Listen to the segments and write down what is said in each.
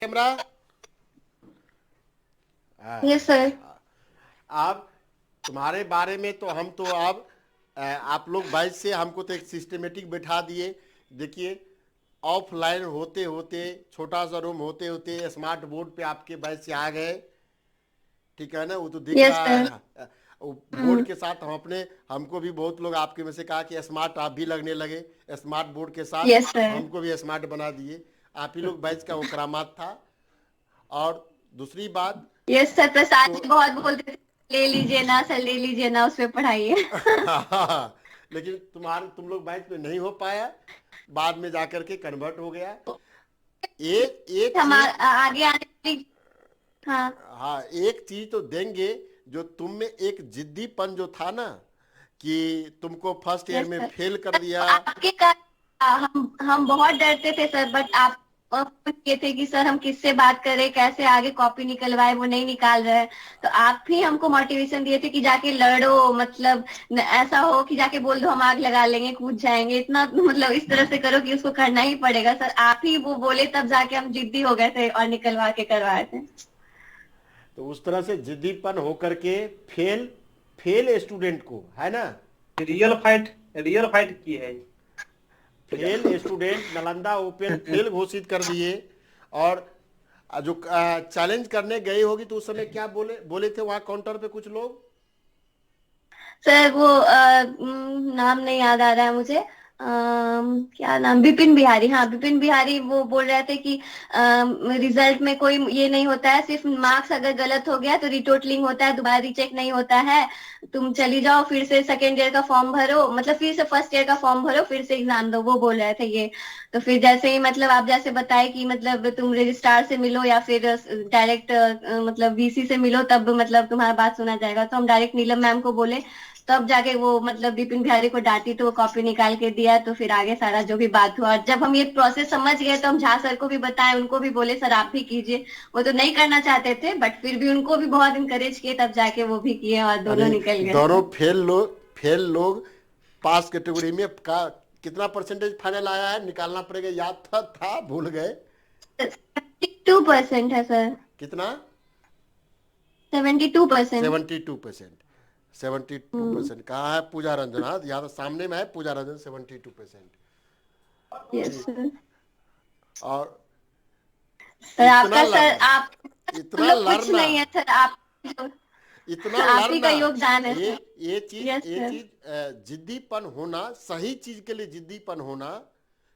Camera. हाँ। Yes sir. अब तुम्हारे बारे में तो हम तो अब आप लोग 22 से हमको तो एक सिस्टमेटिक बैठा दिए। देखिए, ऑफलाइन होते होते छोटा सा रूम होते होते स्मार्ट बोर्ड पे आपके 22 से आ गए। ठीक है ना, वो तो दिख यस रहा सर। है। वो बोर्ड के साथ हमको भी बहुत लोग आपके में से कहा कि स्मार्ट आप भी लगने लगे। स्मार्ट बोर्ड के साथ यस सर। हमको भी स्मार्ट बना दिए। आप ही लोग 22 का वो करामात था। और दूसरी बात यस सर, प्रसाद तो जी बहुत बोलते थे ले लीजिए ना सर, ले लीजिए ना, उस पे पढ़ाइए। लेकिन तुम लोग बैच में नहीं हो पाया। बाद में जाकर के कन्वर्ट हो गया। एक एक हम चीज। आगे आने वाली। हाँ। हाँ, एक चीज तो देंगे। जो तुम में एक जिद्दीपन जो था ना, कि तुमको फर्स्ट ईयर यस में सर। फेल कर सर, दिया। आपके कारण हम बहुत डरते थे सर, बट आप फोन किए थे कि सर हम किससे बात करें, कैसे आगे कॉपी निकलवाए, वो नहीं निकाल रहे हैं। तो आप ही हमको मोटिवेशन दिए थे कि जाके लड़ो, मतलब ऐसा हो कि जाके बोल दो हम आग लगा लेंगे, कूद जाएंगे, इतना मतलब इस तरह से करो कि उसको करना ही पड़ेगा। सर आप ही वो बोले तब जाके हम जिद्दी हो गए थे और निकलवा के करवाए थे। तो उस तरह से जिद्दीपन होकर के फेल फेल स्टूडेंट को है ना, रियल फाइट की है। Fail student Nalanda open fail घोषित कर दिए। और जो चैलेंज करने गई होगी तो उस समय क्या बोले बोले थे वहां काउंटर पे कुछ लोग। सर वो नाम नहीं याद आ रहा है मुझे। क्या नाम, बिपिन बिहारी, हाँ बिपिन बिहारी, वो बोल रहे थे कि रिजल्ट में कोई ये नहीं होता है, सिर्फ मार्क्स अगर गलत हो गया तो रिटोटलिंग होता है, दोबारा रीचेक नहीं होता है। तुम चली जाओ फिर से सेकेंड ईयर का फॉर्म भरो, मतलब फिर से फर्स्ट ईयर का फॉर्म भरो, फिर से एग्जाम दो, वो बोल रहे थे ये। तो फिर जैसे ही मतलब आप जैसे बताए कि मतलब तुम रजिस्ट्रार से मिलो या फिर डायरेक्ट मतलब वीसी से मिलो, तब मतलब तुम्हारा बात सुना जाएगा, तो हम डायरेक्ट नीलम मैम को बोले। तब जाके वो मतलब विपिन बिहारी को डांटी तो वो कॉपी निकाल के दिया, तो फिर आगे सारा जो भी बात हुआ, और जब हम ये प्रोसेस समझ गए तो हम झा सर को भी बताए, उनको भी बोले सर आप भी कीजिए। वो तो नहीं करना चाहते थे, बट फिर भी उनको भी बहुत इनकरेज किए, तब जाके वो भी किए और अरे, दोनों निकल गए दोनों सर। फेल लोग पास कैटेगरी में का कितना परसेंटेज फाइनल आया है निकालना पड़ेगा। याद था भूल गए। 72% है सर। कितना? 72%। 72%। 72% कहाँ है पूजा रंजन? हाँ, यहाँ तो सामने में है पूजा रंजन 72%। यस ठीक। सर। और सर इतना आपका सर लड़ना, आप हम इतना लोग कुछ लड़ना, नहीं है सर, इतना आप ही का लड़ना। योगदान है ये सर। ये चीज यस ये सर। चीज जिद्दीपन होना, सही चीज के लिए जिद्दीपन होना।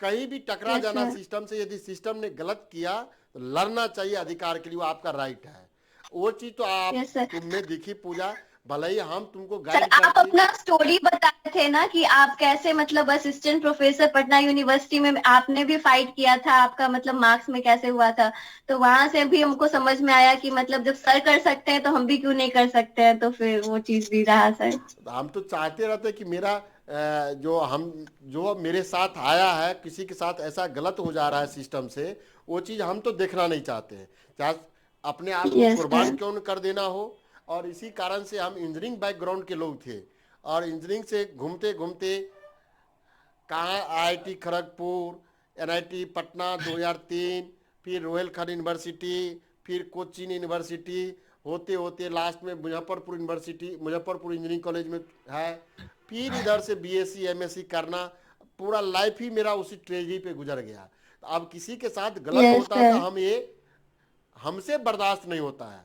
कहीं भी टकरा यस जाना सर। सिस्टम से, यदि सिस्टम ने गलत किया तो लड़ना चाहिए अधिकार के लिए, वो आपका राइट है। वो चीज तो आप यस सर। तुम में दिखी पूजा। भले ही हम तुमको सर गाइड आप करते। अपना स्टोरी बताए थे ना कि आप कैसे मतलब असिस्टेंट प्रोफेसर पटना यूनिवर्सिटी में आपने भी फाइट किया था, आपका मतलब मार्क्स में कैसे हुआ था। तो वहां से भी हमको समझ में आया कि मतलब जब सर कर सकते हैं तो हम भी क्यों नहीं कर सकते हैं, तो फिर वो चीज भी रहा सर। हम तो चाहते रहते कि जो मेरे साथ आया है, किसी के साथ ऐसा गलत हो जा रहा है सिस्टम से, वो चीज़ हम तो देखना नहीं चाहते हैं। चाहे अपने आप को यस कुर्बान सर। क्यों न कर देना हो। और इसी कारण से हम इंजीनियरिंग बैकग्राउंड के लोग थे। और इंजीनियरिंग से घूमते घूमते कहाँ आईआईटी खड़गपुर, एनआईटी पटना 2003, फिर रोहेलखंड यूनिवर्सिटी, फिर कोचीन यूनिवर्सिटी, होते होते लास्ट में Muzaffarpur university, Muzaffarpur engineering college में है। फिर इधर से बीएससी एमएससी करना। पूरा लाइफ ही मेरा उसी ट्रेजरी पे गुजर गया। तो अब किसी के साथ गलत यस होता है तो सर। हमसे बर्दाश्त नहीं होता है,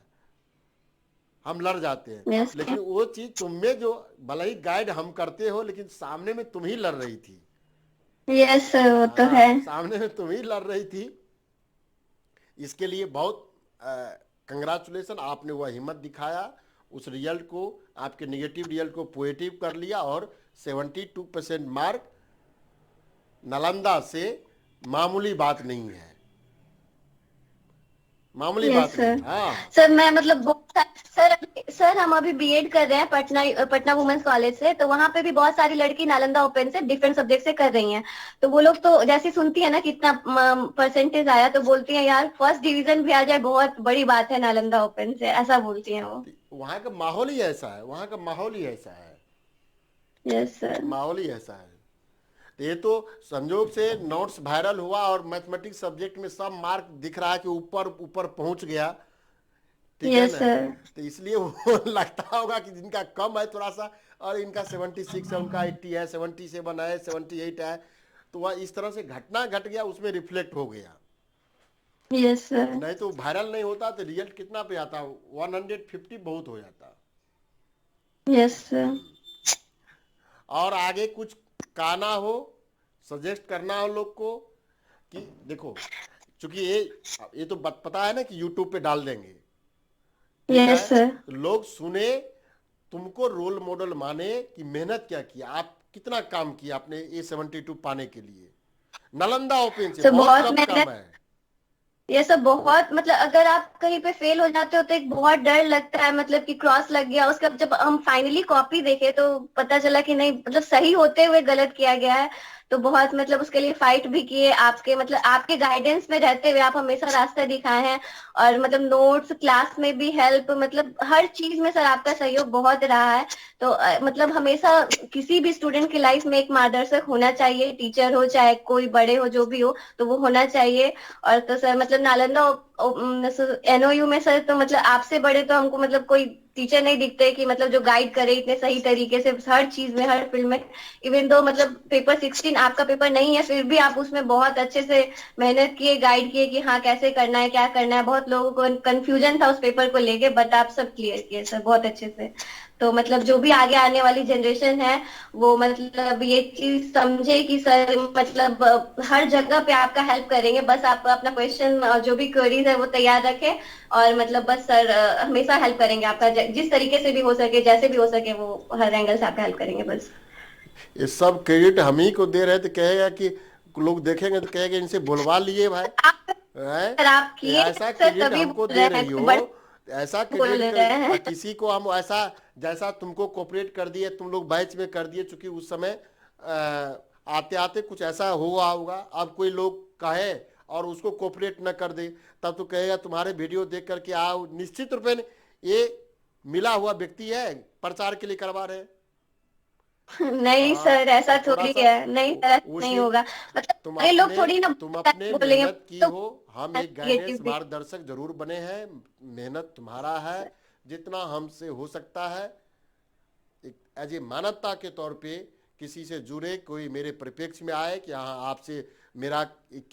हम लड़ जाते हैं। यस लेकिन सर। वो चीज़ तुम में जो, भले ही गाइड हम करते हो लेकिन सामने में तुम ही लड़ रही थी। यस सर, वो तो है। हाँ, सामने में तुम ही लड़ रही थी। इसके लिए बहुत कंग्रेचुलेसन, आपने वह हिम्मत दिखाया। उस रिजल्ट को, आपके नेगेटिव रिजल्ट को पॉजिटिव कर लिया। और 72% मार्क नालंदा से मामूली बात नहीं है, मामूली यस बात नहीं। सर। हाँ। सर मैं मतलब सर सर हम अभी बीएड कर रहे हैं पटना पटना वुमेन्स कॉलेज से, तो वहां पे भी बहुत सारी लड़की नालंदा ओपन से डिफरेंट सब्जेक्ट से कर रही हैं। तो वो लोग तो जैसे सुनती है ना कितना परसेंटेज आया, तो बोलती है यार फर्स्ट डिवीजन भी आ जाए बहुत बड़ी बात है नालंदा ओपन से, ऐसा बोलती हैं वो। तो वहाँ का माहौल ही ऐसा है, वहाँ का माहौल ही ऐसा है, यस सर। माहौल ही ऐसा है। तो ये तो संजोग से नोट्स वायरल हुआ और मैथमेटिक्स सब्जेक्ट में सब मार्क दिख रहा है कि ऊपर ऊपर पहुंच गया, ठीक है यस ना। सर। तो इसलिए वो लगता होगा कि जिनका कम है थोड़ा सा, और इनका 76 है, उनका 80 है, 77 है, 78 है, तो वह इस तरह से घटना घट गया, उसमें रिफ्लेक्ट हो गया। Yes sir. नहीं तो वायरल नहीं होता तो रिजल्ट कितना पे आता, 150 बहुत हो जाता। Yes sir. और आगे कुछ कहना हो, सजेस्ट करना हो लोग को कि देखो, चूंकि ये तो पता है ना कि यूट्यूब पे डाल देंगे, ठीक है, यस सर। तो लोग सुने, तुमको रोल मॉडल माने कि मेहनत क्या की, आप कितना काम किया आपने A72 पाने के लिए। नालंदा ओपन से सर बहुत बहुत टफ काम मेहनत, है। ये सब बहुत मतलब अगर आप कहीं पे फेल हो जाते हो तो एक बहुत डर लगता है, मतलब कि क्रॉस लग गया। उसके बाद जब हम फाइनली कॉपी देखे तो पता चला कि नहीं, मतलब सही होते हुए गलत किया गया है। तो बहुत मतलब उसके लिए फाइट भी किए, आपके मतलब आपके गाइडेंस में रहते हुए आप हमेशा रास्ता दिखाए हैं। और मतलब नोट्स, क्लास में भी हेल्प, मतलब हर चीज में सर आपका सहयोग बहुत रहा है। तो मतलब हमेशा किसी भी स्टूडेंट की लाइफ में एक मार्गदर्शक होना चाहिए, टीचर हो चाहे कोई बड़े हो जो भी हो, तो वो होना चाहिए। और तो सर मतलब नालंदा एनओयू में सर, तो मतलब आपसे बड़े तो हमको मतलब कोई टीचर नहीं दिखते कि मतलब जो गाइड करे इतने सही तरीके से हर चीज में, हर फील्ड में। इवन दो मतलब पेपर 16 आपका पेपर नहीं है, फिर भी आप उसमें बहुत अच्छे से मेहनत किए, गाइड किए कि हाँ कैसे करना है, क्या करना है। बहुत लोगों को कंफ्यूजन था उस पेपर को लेके, बट आप सब क्लियर किए सर बहुत अच्छे से। तो मतलब जो भी आगे आने वाली जनरेशन है वो मतलब ये चीज समझे कि सर मतलब हर जगह पे आपका हेल्प करेंगे। बस आप अपना क्वेश्चन और जो भी क्वेरीज है वो तैयार रखें, और मतलब बस सर हमेशा हेल्प करेंगे आपका, जिस तरीके से भी हो सके, जैसे भी हो सके, वो हर एंगल से आपका हेल्प करेंगे बस। ये सब क्रेडिट हम ही को दे रहे तो कहेगा कि लोग देखेंगे तो कहेगा इनसे बुलवा लिए भाई, आप हैं। सर आप तो किए ऐसा सर क्रेडिट तभी हमको बोल दे रहे हैं, रही कोई हो, बड़ा ऐसा बोल क्रेडिट रहे हैं। किसी को हम ऐसा, जैसा तुमको कोऑपरेट कर दिए, तुम लोग बैच में कर दिए, चूंकि उस समय आते आते कुछ ऐसा हुआ होगा। अब कोई लोग कहे और उसको कोऑपरेट न कर दे, तब तो कहेगा तुम्हारे वीडियो देख करके आओ, निश्चित रूप में ये मिला हुआ व्यक्ति है, प्रचार के लिए करवा रहे हैं। नहीं हाँ, सर ऐसा तो थोड़ा थोड़ी सा है, नहीं सर ऐसा नहीं उसी, होगा। मतलब सारे लोग थोड़ी ना तुम अपने बोलेंगे मेहनत की तो हो, हम एक गाइडेंस क्रिएटिव मार्गदर्शक जरूर बने हैं। मेहनत तुम्हारा है, जितना हमसे हो सकता है, एक एज ए मानवता के तौर पे किसी से जुड़े, कोई मेरे परिप्रेक्ष्य में आए कि हाँ आपसे मेरा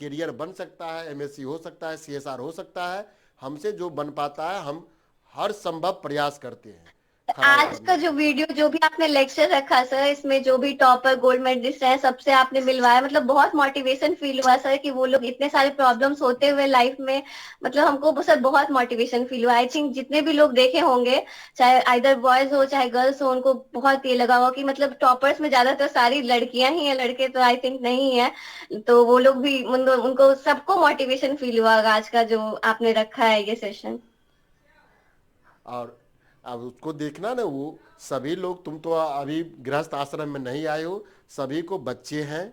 करियर बन सकता है, एमएससी हो सकता है, सीएसआर हो सकता है, हमसे जो बन पाता है हम हर संभव प्रयास करते हैं खरा आज का उतरने जो का। वीडियो जो भी आपने लेक्चर रखा सर, इसमें जो भी टॉपर गोल्ड मेडलिस्ट हैं सबसे आपने मिलवाया, मतलब बहुत मोटिवेशन फील हुआ सर कि वो लोग इतने सारे प्रॉब्लम्स होते हुए लाइफ में, मतलब हमको सर बहुत मोटिवेशन फील हुआ। आई थिंक जितने भी लोग देखे होंगे, चाहे आइदर बॉयज हो चाहे गर्ल्स हो, उनको बहुत ये लगा होगा कि मतलब टॉपर्स में ज्यादातर सारी लड़कियां ही हैं, लड़के तो आई थिंक नहीं है। तो वो लोग भी उनको सबको मोटिवेशन फील हुआ होगा आज का जो आपने रखा है ये सेशन। और अब उसको देखना ना, वो सभी लोग, तुम तो अभी गृहस्थ आश्रम में नहीं आए हो, सभी को बच्चे हैं,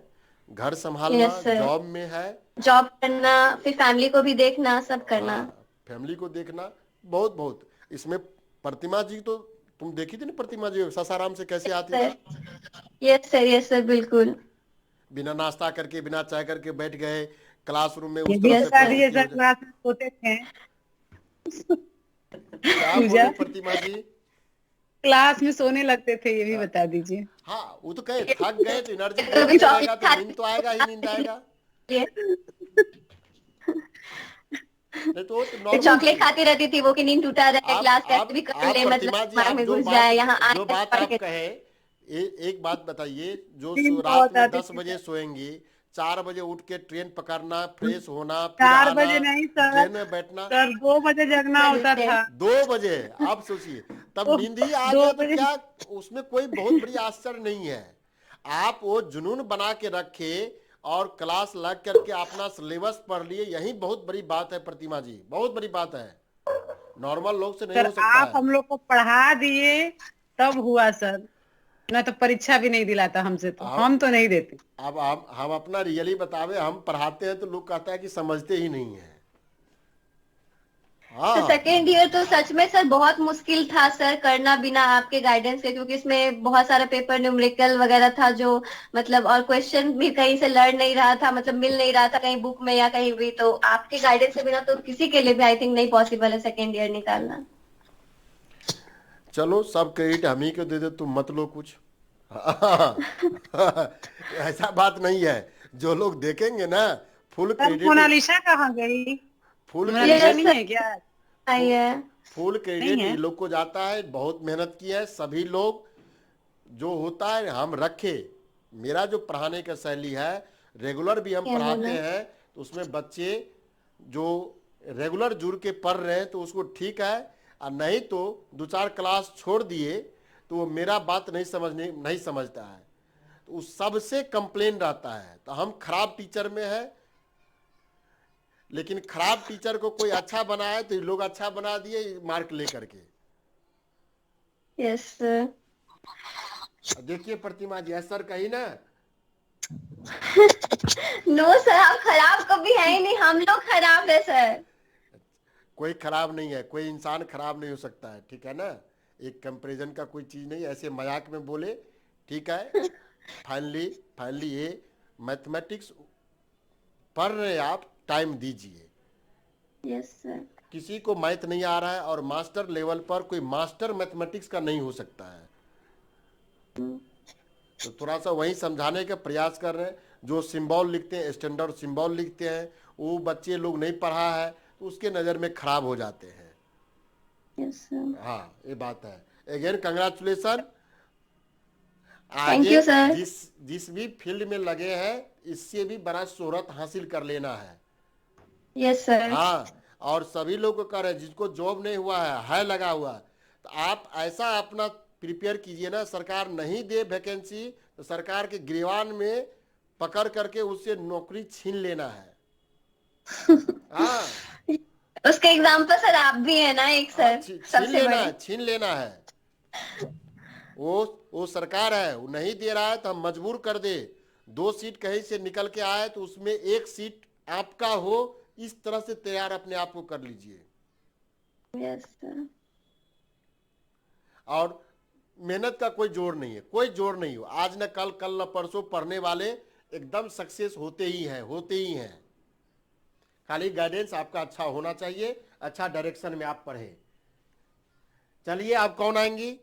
घर संभालना, यस सर। जॉब में है। जॉब करना, फिर फैमिली को भी देखना, सब करना। हाँ, फैमिली को देखना, बहुत बहुत इसमें। प्रतिमा जी तो तुम देखी थी ना, प्रतिमा जी सासाराम से कैसे आती थी, sir yes sir, yes sir बिल्कुल। बिना नाश्ता करके बिना चाय करके बैठ गए क्लासरूम में, ये उस भी तरह से यस बता सर। दीजिए परिस्थिति सर, हो जाए। क्लास में सोते थे। क्या पूजा, बोली प्रतिमा जी। क्लास में सोने लगते थे, ये भी हाँ, बता दीजिए। हाँ, वो तो कहे थक गए तो एनर्जी ड्रिंक कभी पीने रहेगा चॉकलेट तो नींद खाती तो आएगा ही, नींद आएगा। थी, नहीं तो वो तो फिर नॉर्मल चॉकलेट चीज। खाती रहती थी वो कि नींद टूटा रहे, क्लास कैसे भी कर आप ले, मतलब प्रतिमा जी, दिमाग आप में घुस जाए, यहाँ जो आए बात पढ़ आप के। कहे, एक बात बताइए, जो नींद रात बहुत में आती 10 थी बजे सर। सोएंगी, 4 बजे उठ के ट्रेन पकड़ना, फ्रेश होना, फिर 4 बजे आना, नहीं सर, ट्रेन में बैठना, सर 2 बजे जगना होता सर था। 2 बजे। आप सोचिए, तब दो नींद ही आ दो गया तो बजे क्या, उसमें कोई बहुत बड़ी आश्चर्य नहीं है। आप वो जुनून बना के रखे और क्लास लग करके अपना सिलेबस पढ़ लिए, यही बहुत बड़ी बात है प्रतिमा जी, बहुत बड़ी बात है, नॉर्मल लोग से नहीं सर, हो सकता आप है। हम लोग को पढ़ा दिए तब हुआ सर, ना तो परीक्षा भी नहीं दिलाता हमसे, तो अब हम तो नहीं देते। अब हम अपना रियली बतावे, हम पढ़ाते हैं तो लोग कहता है कि समझते ही नहीं है। हाँ तो सेकेंड ईयर तो सच में सर बहुत मुश्किल था सर करना बिना आपके गाइडेंस के, क्योंकि इसमें बहुत सारा पेपर न्यूमेरिकल वगैरह था जो मतलब, और क्वेश्चन भी कहीं से लड़ नहीं रहा था, मतलब मिल नहीं रहा था कहीं बुक में या कहीं भी। तो आपके गाइडेंस के बिना तो किसी के लिए भी आई थिंक नहीं पॉसिबल है सेकेंड ईयर निकालना। चलो, सब क्रेडिट हम ही को दे दे, तुम मत लो कुछ। ऐसा बात नहीं है, जो लोग देखेंगे ना, फुल सर क्रेडिट, मोनालिसा कहाँ गई? फुल मोनालिसा क्रेडिट, यस नहीं सर, है क्या? आई है। फुल नहीं क्रेडिट है। ये लोग को जाता है। बहुत मेहनत की है सभी लोग। जो होता है हम रखे, मेरा जो पढ़ाने का शैली है, रेगुलर भी हम क्या पढ़ाते बोला? हैं, तो उसमें बच्चे जो रेगुलर जुड़ के पढ़ रहे हैं तो उसको ठीक है, और नहीं तो दो चार क्लास छोड़ दिए तो वो मेरा बात नहीं समझता है, तो उस सबसे कंप्लेन रहता है। तो हम खराब टीचर में है, लेकिन खराब टीचर को कोई अच्छा बनाए तो ये लोग अच्छा बना दिए मार्क लेकर के। Yes sir. देखिए प्रतिमा जी, सर कही ना, नो सर, आप खराब कभी है ही नहीं, हम लोग खराब है सर। कोई खराब नहीं है, कोई इंसान खराब नहीं हो सकता है, ठीक है ना। एक कंपैरिजन का कोई चीज़ नहीं, ऐसे मजाक में बोले, ठीक है। फाइनली फाइनली ये मैथमेटिक्स पढ़ रहे आप, टाइम दीजिए। Yes sir. किसी को मैथ नहीं आ रहा है, और मास्टर लेवल पर कोई मास्टर मैथमेटिक्स का नहीं हो सकता है, तो थोड़ा सा वही समझाने का प्रयास कर रहे हैं। जो सिंबल लिखते हैं, स्टैंडर्ड सिंबल लिखते हैं, वो बच्चे लोग नहीं पढ़ा है तो उसके नज़र में खराब हो जाते हैं। Yes sir. हाँ, ये बात है। Again congratulation. थैंक आगे यू सर। जिस जिस भी फील्ड में लगे हैं, इससे भी बड़ा शोहरत हासिल कर लेना है। Yes sir. हाँ, और सभी लोग को कह रहे हैं जिसको जॉब नहीं हुआ है लगा हुआ, तो आप ऐसा अपना प्रिपेयर कीजिए ना, सरकार नहीं दे वैकेंसी तो सरकार के गिरवान में पकड़ करके उससे नौकरी छीन लेना है। हाँ उसका एग्जाम्पल सर आप भी है ना एक हाँ, सर, छीन सबसे लेना बड़े। है, छीन लेना है। वो सरकार है, वो नहीं दे रहा है तो हम मजबूर कर दे। 2 सीट कहीं से निकल के आए तो उसमें 1 सीट आपका हो, इस तरह से तैयार अपने आप को कर लीजिए। Yes sir. और मेहनत का कोई जोर नहीं है, कोई जोर नहीं हो, आज न कल, कल न परसों पढ़ने वाले एकदम सक्सेस होते ही हैं, होते ही हैं। खाली गाइडेंस आपका अच्छा होना चाहिए, अच्छा डायरेक्शन में आप पढ़ें। चलिए, आप कौन आएंगी?